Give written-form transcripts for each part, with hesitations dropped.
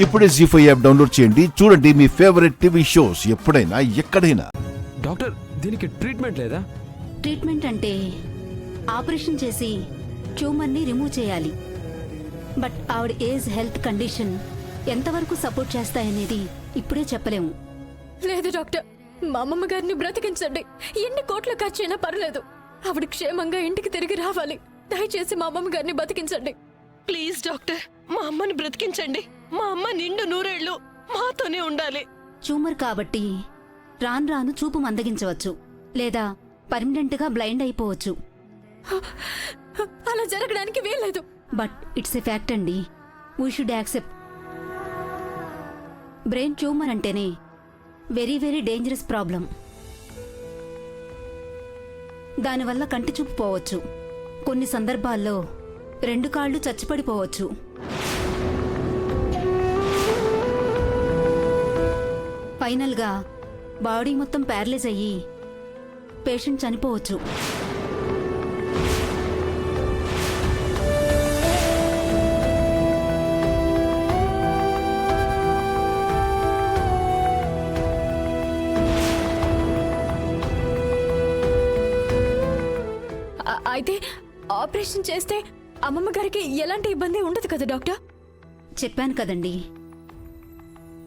ఇప్పుడే జీ5 app download చేయండి. చూడండి మీ ఫేవరెట్ టీవీ షోస్ ఎప్పుడైనా ఎక్కడైనా. డాక్టర్, దీనికి ట్రీట్మెంట్ లేదా? ట్రీట్మెంట్ అంటే ఆపరేషన్ చేసి ట్యూమర్ని రిమూవ్ చేయాలి. బట్ ఆవిడ ఏజ్, హెల్త్ కండిషన్ ఎంతవరకు సపోర్ట్ చేస్తాయనేది ఇప్పుడే చెప్పలేము. లేదు డాక్టర్, మా అమ్మమ్మ గారిని బ్రతికించండి. ఎన్ని కోట్ల ఖర్చైనా పర్లేదు, ఆవిడ క్షేమంగా ఇంటికి తిరిగి రావాలి. దయచేసి మా అమ్మమ్మ గారిని బతికించండి. ప్లీజ్ డాక్టర్, మా అమ్మని బ్రతికించండి. మా అమ్మ నిండు నూరేళ్లు మాతోనే ఉండాలి. ట్యూమర్ కాబట్టి రాను రాను చూపు మందగించవచ్చు, లేదా పర్మనెంట్ గా బ్లైండ్ అయిపోవచ్చు. అలా జరగడానికి వీల్లేదు. బట్ ఇట్స్ ఎ ఫ్యాక్ట్ అండి. We should accept. Brain tumour అంటేనే వెరీ వెరీ డేంజరస్ ప్రాబ్లం. దానివల్ల కంటి చూపు పోవచ్చు. కొన్ని సందర్భాల్లో 2 కాళ్ళు చచ్చిపడిపోవచ్చు. ఫైనల్గా బాడీ మొత్తం ప్యారలైజ్ అయ్యి పేషెంట్ చనిపోవచ్చు. అయితే ఆపరేషన్ చేస్తే అమ్మమ్మ గారికి ఎలాంటి ఇబ్బంది ఉండదు కదా డాక్టర్? చెప్పాను కదండి,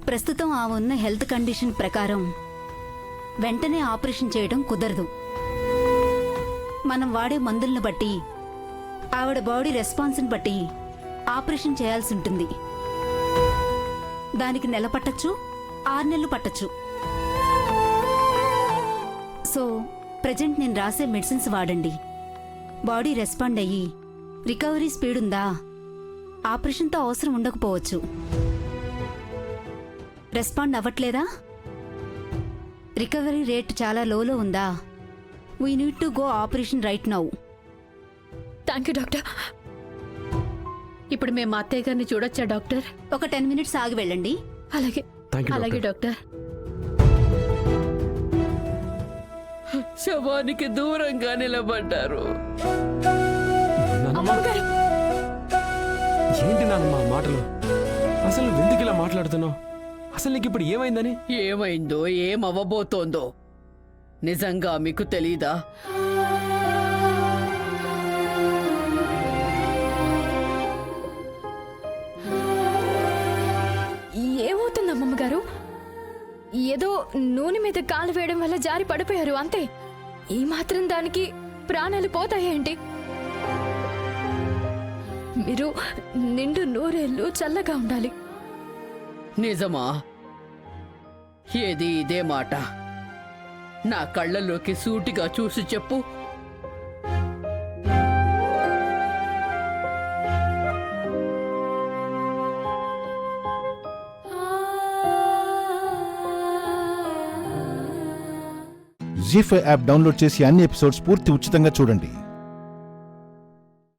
ప్రస్తుతం ఆ ఉన్న హెల్త్ కండిషన్ ప్రకారం వెంటనే ఆపరేషన్ చేయడం కుదరదు. మనం వాడే మందులను బట్టి, ఆవిడ బాడీ రెస్పాన్స్ని బట్టి ఆపరేషన్ చేయాల్సి ఉంటుంది. దానికి నెల పట్టచ్చు, 6 నెలలు పట్టచ్చు. సో ప్రజెంట్ నేను రాసే మెడిసిన్స్ వాడండి. బాడీ రెస్పాండ్ అయ్యి రికవరీ స్పీడ్ ఉందా, ఆపరేషన్తో అవసరం ఉండకపోవచ్చు. రెస్పాండ్ అవ్వట్లేదా, రికవరీ రేట్ చాలా లోలో ఉందా, we need to go operation right now. Thank you doctor. ఇప్పుడు మేము మా అత్తయ్య గారిని చూడొచ్చా డాక్టర్? ఒక 10 మినిట్స్ ఆగి వెళ్ళండి. అలాగే అలాగే డాక్టర్. శవానికి దూరంగా నిలబడ్డారు. ఏంటి నాన్నమ్మ మాటలు? అసలు ఎందుకు ఇలా మాట్లాడుతున్నావు? అసలు నీకు ఇప్పుడు ఏమైందని? ఏమైందో, ఏమవ్వబోతోందో నిజంగా మీకు తెలీదా? ఏమవుతుంది అమ్మమ్మ గారు? ఏదో నూనె మీద కాలు వేయడం వల్ల జారి పడిపోయారు అంతే. ఈ మాత్రం దానికి ప్రాణాలు పోతాయేంటి? మీరు నిండు నూరేళ్ళు చల్లగా ఉండాలి. నిజమా? ఏది ఇదే మాట నా కళ్ళల్లోకి సూటిగా చూసి చెప్పు. జీ5 యాప్ డౌన్లోడ్ చేసి అన్ని ఎపిసోడ్స్ పూర్తి ఉచితంగా చూడండి.